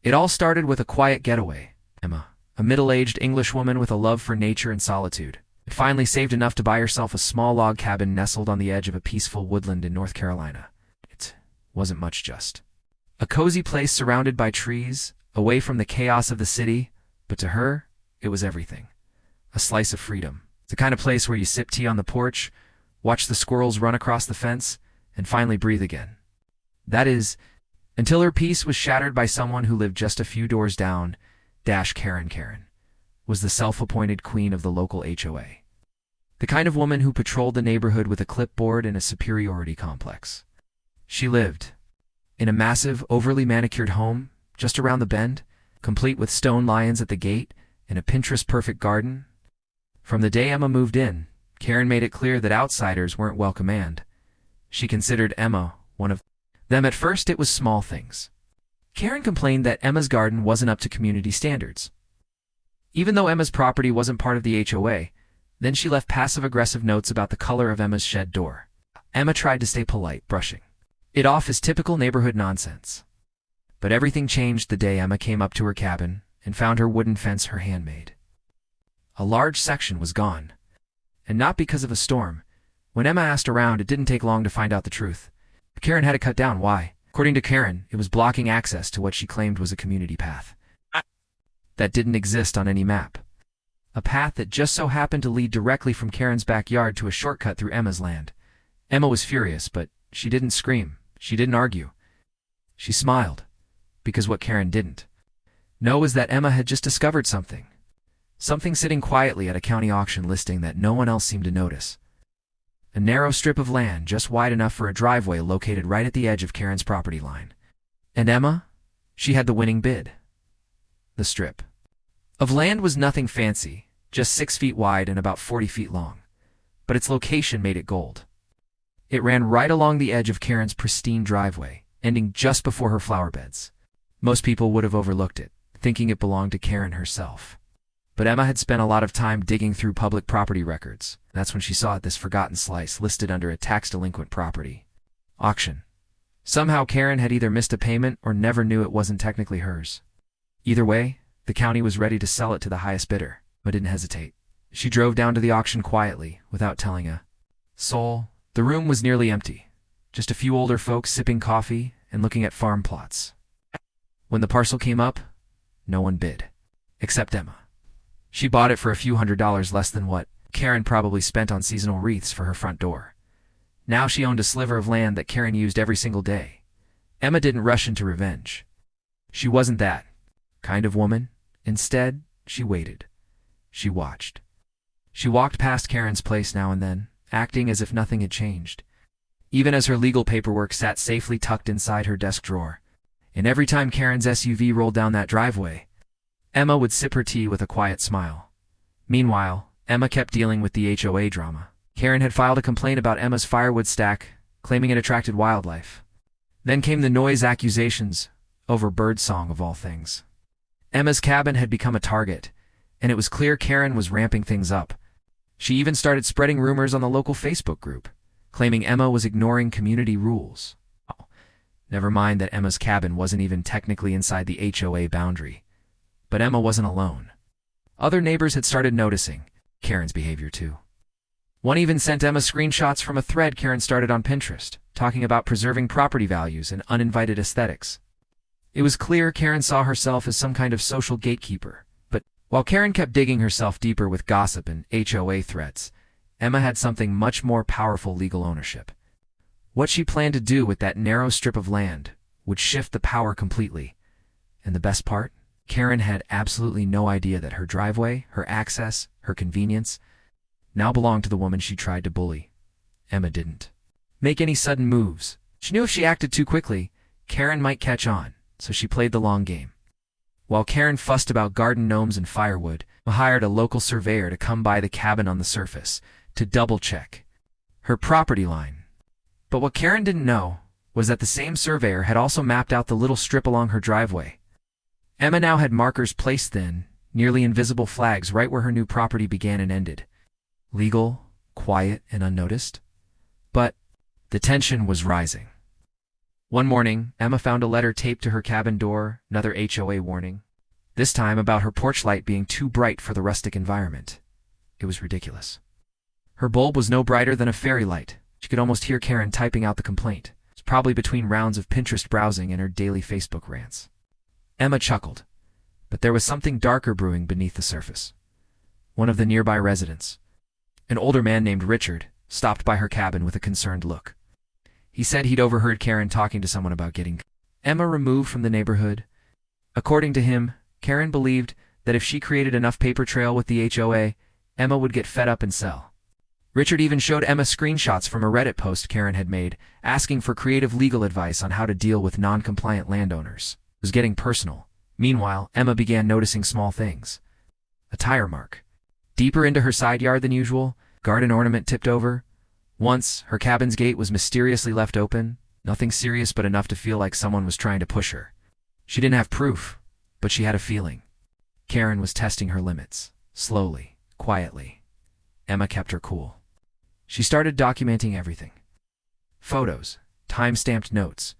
It all started with a quiet getaway. Emma, a middle-aged English woman with a love for nature and solitude, had finally saved enough to buy herself a small log cabin nestled on the edge of a peaceful woodland in North Carolina. It wasn't much, just a cozy place surrounded by trees, away from the chaos of the city, but to her, it was everything. A slice of freedom. The kind of place where you sip tea on the porch, watch the squirrels run across the fence, and finally breathe again. That is, until her peace was shattered by someone who lived just a few doors down. Karen was the self-appointed queen of the local HOA. The kind of woman who patrolled the neighborhood with a clipboard and a superiority complex. She lived in a massive, overly manicured home just around the bend, complete with stone lions at the gate and a Pinterest-perfect garden. From the day Emma moved in, Karen made it clear that outsiders weren't welcome, and she considered Emma one of them. At first, it was small things. Karen complained that Emma's garden wasn't up to community standards. Even though Emma's property wasn't part of the HOA, then she left passive-aggressive notes about the color of Emma's shed door. Emma tried to stay polite, brushing it off as typical neighborhood nonsense. But everything changed the day Emma came up to her cabin and found her wooden fence her handmade. A large section was gone. And not because of a storm. When Emma asked around, it didn't take long to find out the truth. Karen had it cut down. Why? According to Karen, it was blocking access to what she claimed was a community path that didn't exist on any map. A path that just so happened to lead directly from Karen's backyard to a shortcut through Emma's land. Emma was furious, but she didn't scream. She didn't argue. She smiled, because what Karen didn't know was that Emma had just discovered something. Something sitting quietly at a county auction listing that no one else seemed to notice. A narrow strip of land just wide enough for a driveway located right at the edge of Karen's property line. And Emma? She had the winning bid. The strip of land was nothing fancy, just 6 feet wide and about 40 feet long. But its location made it gold. It ran right along the edge of Karen's pristine driveway, ending just before her flower beds. Most people would have overlooked it, thinking it belonged to Karen herself. But Emma had spent a lot of time digging through public property records. That's when she saw this forgotten slice listed under a tax-delinquent property auction. Somehow Karen had either missed a payment or never knew it wasn't technically hers. Either way, the county was ready to sell it to the highest bidder, but didn't hesitate. She drove down to the auction quietly, without telling a soul. The room was nearly empty. Just a few older folks sipping coffee and looking at farm plots. When the parcel came up, no one bid. Except Emma. She bought it for a few $100s less than what Karen probably spent on seasonal wreaths for her front door. Now she owned a sliver of land that Karen used every single day. Emma didn't rush into revenge. She wasn't that kind of woman. Instead, she waited. She watched. She walked past Karen's place now and then, acting as if nothing had changed. Even as her legal paperwork sat safely tucked inside her desk drawer. And every time Karen's SUV rolled down that driveway, Emma would sip her tea with a quiet smile. Meanwhile, Emma kept dealing with the HOA drama. Karen had filed a complaint about Emma's firewood stack, claiming it attracted wildlife. Then came the noise accusations, over birdsong of all things. Emma's cabin had become a target, and it was clear Karen was ramping things up. She even started spreading rumors on the local Facebook group, claiming Emma was ignoring community rules. Oh, never mind that Emma's cabin wasn't even technically inside the HOA boundary. But Emma wasn't alone. Other neighbors had started noticing Karen's behavior too. One even sent Emma screenshots from a thread Karen started on Pinterest, talking about preserving property values and uninvited aesthetics. It was clear Karen saw herself as some kind of social gatekeeper. But while Karen kept digging herself deeper with gossip and HOA threats, Emma had something much more powerful: legal ownership. What she planned to do with that narrow strip of land would shift the power completely. And the best part? Karen had absolutely no idea that her driveway, her access, her convenience, now belonged to the woman she tried to bully. Emma didn't make any sudden moves. She knew if she acted too quickly, Karen might catch on, so she played the long game. While Karen fussed about garden gnomes and firewood, Emma hired a local surveyor to come by the cabin on the surface to double-check her property line. But what Karen didn't know was that the same surveyor had also mapped out the little strip along her driveway. Emma now had markers placed thin, nearly invisible flags right where her new property began and ended. Legal, quiet, and unnoticed. But the tension was rising. One morning, Emma found a letter taped to her cabin door, another HOA warning. This time about her porch light being too bright for the rustic environment. It was ridiculous. Her bulb was no brighter than a fairy light. She could almost hear Karen typing out the complaint. It was probably between rounds of Pinterest browsing and her daily Facebook rants. Emma chuckled, but there was something darker brewing beneath the surface. One of the nearby residents, an older man named Richard, stopped by her cabin with a concerned look. He said he'd overheard Karen talking to someone about getting Emma removed from the neighborhood. According to him, Karen believed that if she created enough paper trail with the HOA, Emma would get fed up and sell. Richard even showed Emma screenshots from a Reddit post Karen had made, asking for creative legal advice on how to deal with non-compliant landowners. It was getting personal. Meanwhile, Emma began noticing small things. A tire mark. Deeper into her side yard than usual, garden ornament tipped over. Once, her cabin's gate was mysteriously left open, nothing serious but enough to feel like someone was trying to push her. She didn't have proof, but she had a feeling. Karen was testing her limits, slowly, quietly. Emma kept her cool. She started documenting everything. Photos, time-stamped notes,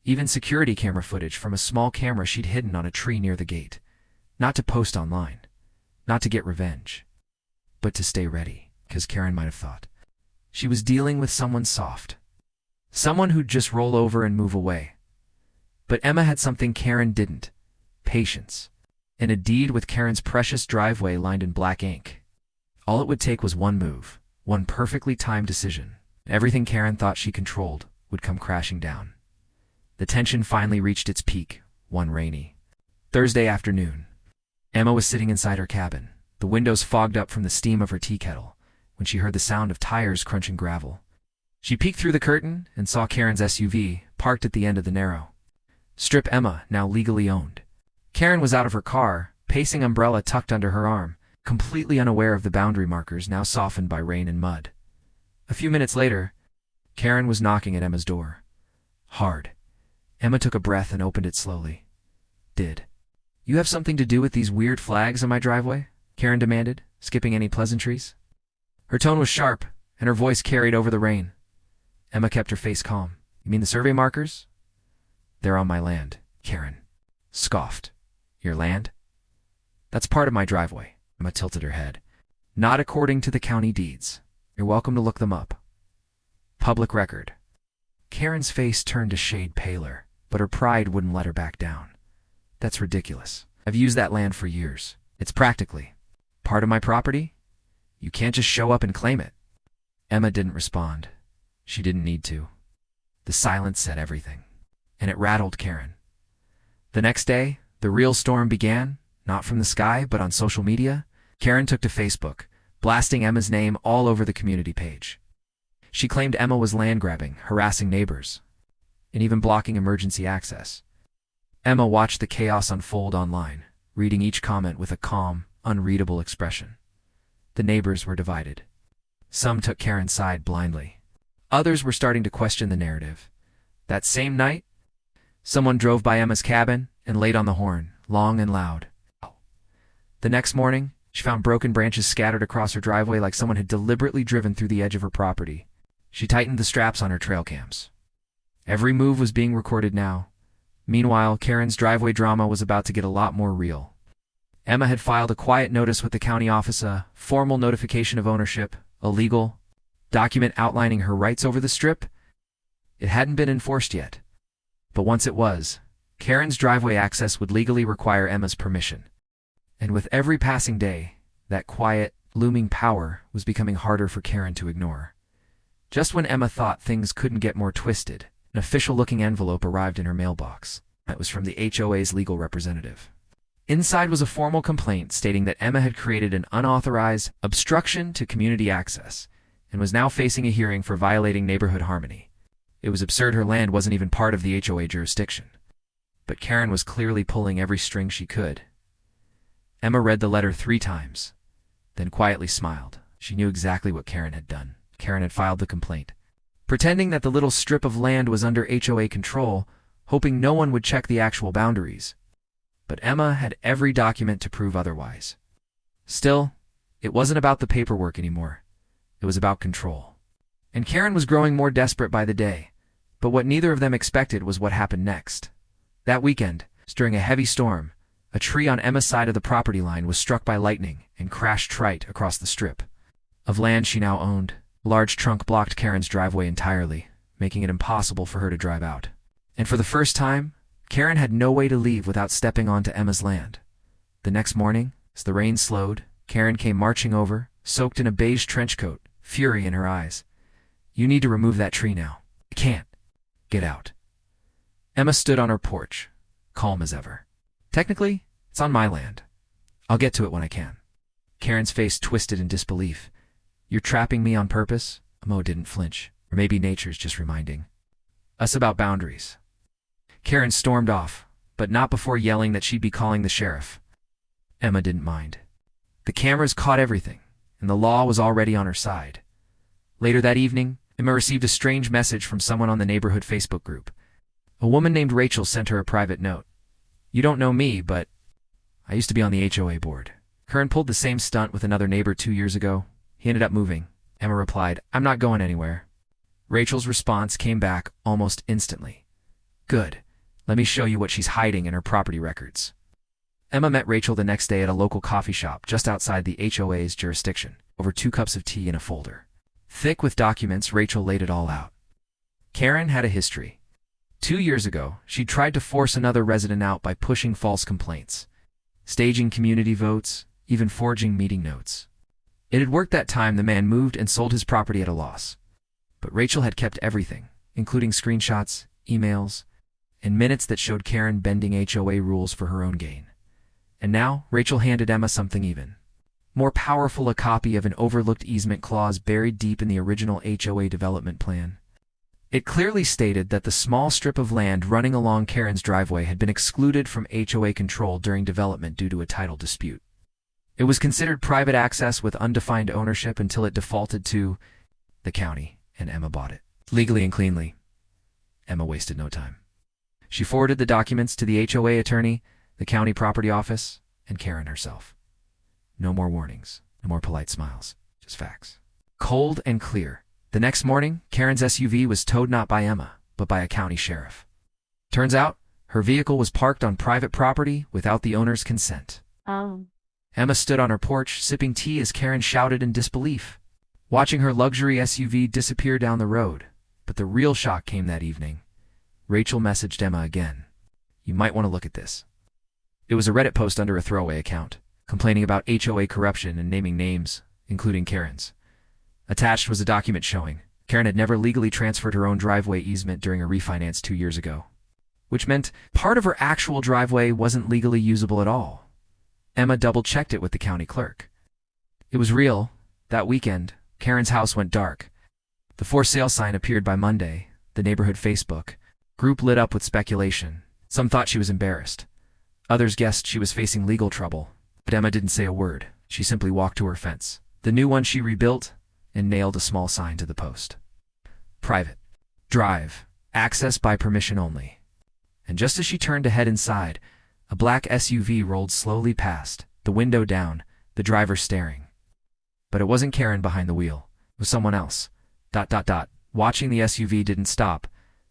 even security camera footage from a small camera she'd hidden on a tree near the gate. Not to post online, not to get revenge, but to stay ready, because Karen might have thought she was dealing with someone soft. Someone who'd just roll over and move away. But Emma had something Karen didn't. Patience. And a deed with Karen's precious driveway lined in black ink. All it would take was one move, one perfectly timed decision. Everything Karen thought she controlled would come crashing down. The tension finally reached its peak, one rainy Thursday afternoon. Emma was sitting inside her cabin, the windows fogged up from the steam of her tea kettle, when she heard the sound of tires crunching gravel. She peeked through the curtain and saw Karen's SUV, parked at the end of the narrow strip Emma now legally owned. Karen was out of her car, pacing umbrella tucked under her arm, completely unaware of the boundary markers now softened by rain and mud. A few minutes later, Karen was knocking at Emma's door. Hard. Emma took a breath and opened it slowly. Did you have something to do with these weird flags on my driveway? Karen demanded, skipping any pleasantries. Her tone was sharp, and her voice carried over the rain. Emma kept her face calm. You mean the survey markers? They're on my land, Karen scoffed. Your land? That's part of my driveway. Emma tilted her head. Not according to the county deeds. You're welcome to look them up. Public record. Karen's face turned a shade paler, but her pride wouldn't let her back down. That's ridiculous. I've used that land for years. It's practically part of my property. You can't just show up and claim it. Emma didn't respond. She didn't need to. The silence said everything, and it rattled Karen. The next day, the real storm began, not from the sky, but on social media. Karen took to Facebook, blasting Emma's name all over the community page. She claimed Emma was land-grabbing, harassing neighbors, and even blocking emergency access. Emma watched the chaos unfold online, reading each comment with a calm, unreadable expression. The neighbors were divided. Some took Karen's side blindly. Others were starting to question the narrative. That same night, someone drove by Emma's cabin and laid on the horn, long and loud. The next morning, she found broken branches scattered across her driveway like someone had deliberately driven through the edge of her property. She tightened the straps on her trail cams. Every move was being recorded now. Meanwhile, Karen's driveway drama was about to get a lot more real. Emma had filed a quiet notice with the county office, a formal notification of ownership, a legal document outlining her rights over the strip. It hadn't been enforced yet. But once it was, Karen's driveway access would legally require Emma's permission. And with every passing day, that quiet, looming power was becoming harder for Karen to ignore. Just when Emma thought things couldn't get more twisted, an official-looking envelope arrived in her mailbox. It was from the HOA's legal representative. Inside was a formal complaint stating that Emma had created an unauthorized obstruction to community access and was now facing a hearing for violating neighborhood harmony. It was absurd her land wasn't even part of the HOA jurisdiction. But Karen was clearly pulling every string she could. Emma read the letter 3 times, then quietly smiled. She knew exactly what Karen had done. Karen had filed the complaint, pretending that the little strip of land was under HOA control, hoping no one would check the actual boundaries. But Emma had every document to prove otherwise. Still, it wasn't about the paperwork anymore. It was about control. And Karen was growing more desperate by the day. But what neither of them expected was what happened next. That weekend, during a heavy storm, a tree on Emma's side of the property line was struck by lightning and crashed right across the strip of land she now owned. A large trunk blocked Karen's driveway entirely, making it impossible for her to drive out. And for the first time, Karen had no way to leave without stepping onto Emma's land. The next morning, as the rain slowed, Karen came marching over, soaked in a beige trench coat, fury in her eyes. "You need to remove that tree now." "I can't." "Get out." Emma stood on her porch, calm as ever. "Technically, it's on my land. I'll get to it when I can." Karen's face twisted in disbelief. "You're trapping me on purpose?" Emma didn't flinch. Or maybe nature's just reminding us about boundaries. Karen stormed off, but not before yelling that she'd be calling the sheriff. Emma didn't mind. The cameras caught everything, and the law was already on her side. Later that evening, Emma received a strange message from someone on the neighborhood Facebook group. A woman named Rachel sent her a private note. "You don't know me, but I used to be on the HOA board. Karen pulled the same stunt with another neighbor 2 years ago. He ended up moving." Emma replied, "I'm not going anywhere." Rachel's response came back almost instantly. "Good. Let me show you what she's hiding in her property records." Emma met Rachel the next day at a local coffee shop just outside the HOA's jurisdiction, over 2 cups of tea in a folder. Thick with documents, Rachel laid it all out. Karen had a history. 2 years ago, she tried to force another resident out by pushing false complaints, staging community votes, even forging meeting notes. It had worked that time the man moved and sold his property at a loss. But Rachel had kept everything, including screenshots, emails, and minutes that showed Karen bending HOA rules for her own gain. And now, Rachel handed Emma something even more powerful, a copy of an overlooked easement clause buried deep in the original HOA development plan. It clearly stated that the small strip of land running along Karen's driveway had been excluded from HOA control during development due to a title dispute. It was considered private access with undefined ownership until it defaulted to the county, and Emma bought it. Legally and cleanly. Emma wasted no time. She forwarded the documents to the HOA attorney, the county property office, and Karen herself. No more warnings, no more polite smiles, just facts. Cold and clear. The next morning, Karen's SUV was towed not by Emma, but by a county sheriff. Turns out, her vehicle was parked on private property without the owner's consent. Emma stood on her porch, sipping tea as Karen shouted in disbelief, watching her luxury SUV disappear down the road. But the real shock came that evening. Rachel messaged Emma again. "You might want to look at this." It was a Reddit post under a throwaway account, complaining about HOA corruption and naming names, including Karen's. Attached was a document showing Karen had never legally transferred her own driveway easement during a refinance 2 years ago, which meant part of her actual driveway wasn't legally usable at all. Emma double-checked it with the county clerk. It was real. That weekend, Karen's house went dark. The for sale sign appeared by Monday. The neighborhood Facebook group lit up with speculation. Some thought she was embarrassed. Others guessed she was facing legal trouble. But Emma didn't say a word. She simply walked to her fence, the new one she rebuilt, and nailed a small sign to the post. Private. Drive. Access by permission only. And just as she turned to head inside, a black SUV rolled slowly past, the window down, the driver staring. But it wasn't Karen behind the wheel. It was someone else. Watching the SUV didn't stop,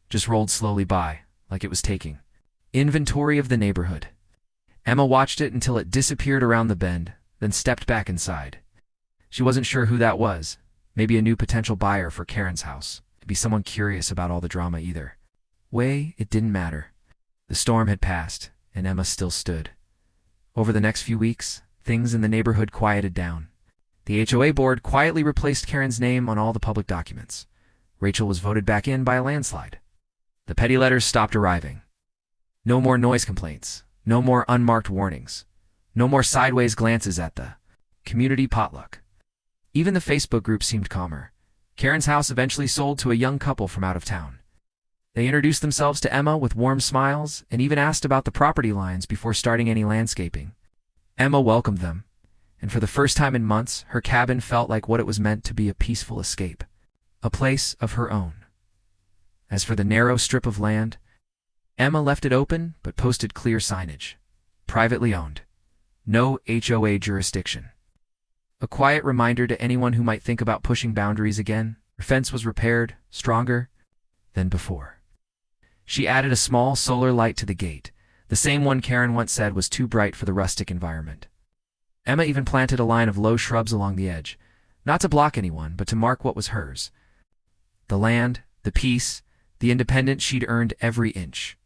just rolled slowly by, like it was taking inventory of the neighborhood. Emma watched it until it disappeared around the bend, then stepped back inside. She wasn't sure who that was. Maybe a new potential buyer for Karen's house. Maybe someone curious about all the drama either. It didn't matter. The storm had passed, and Emma still stood. Over the next few weeks, things in the neighborhood quieted down. The HOA board quietly replaced Karen's name on all the public documents. Rachel was voted back in by a landslide. The petty letters stopped arriving. No more noise complaints. No more unmarked warnings. No more sideways glances at the community potluck. Even the Facebook group seemed calmer. Karen's house eventually sold to a young couple from out of town. They introduced themselves to Emma with warm smiles and even asked about the property lines before starting any landscaping. Emma welcomed them, and for the first time in months, her cabin felt like what it was meant to be, a peaceful escape, a place of her own. As for the narrow strip of land, Emma left it open but posted clear signage. Privately owned. No HOA jurisdiction. A quiet reminder to anyone who might think about pushing boundaries again. Her fence was repaired, stronger than before. She added a small solar light to the gate, the same one Karen once said was too bright for the rustic environment. Emma even planted a line of low shrubs along the edge, not to block anyone, but to mark what was hers. The land, the peace, the independence she'd earned every inch.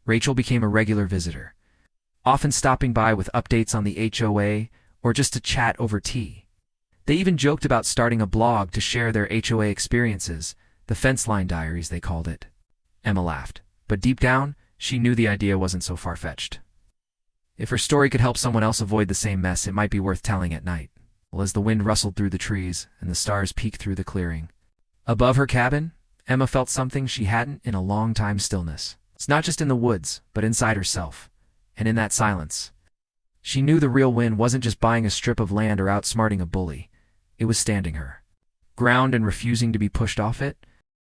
Rachel became a regular visitor, often stopping by with updates on the HOA or just to chat over tea. They even joked about starting a blog to share their HOA experiences, the fence line diaries they called it. Emma laughed, but deep down, she knew the idea wasn't so far-fetched. If her story could help someone else avoid the same mess, it might be worth telling at night. Well, as the wind rustled through the trees and the stars peeked through the clearing above her cabin, Emma felt something she hadn't in a long time: stillness. It's not just in the woods, but inside herself. And in that silence, she knew the real win wasn't just buying a strip of land or outsmarting a bully. It was standing her ground and refusing to be pushed off it.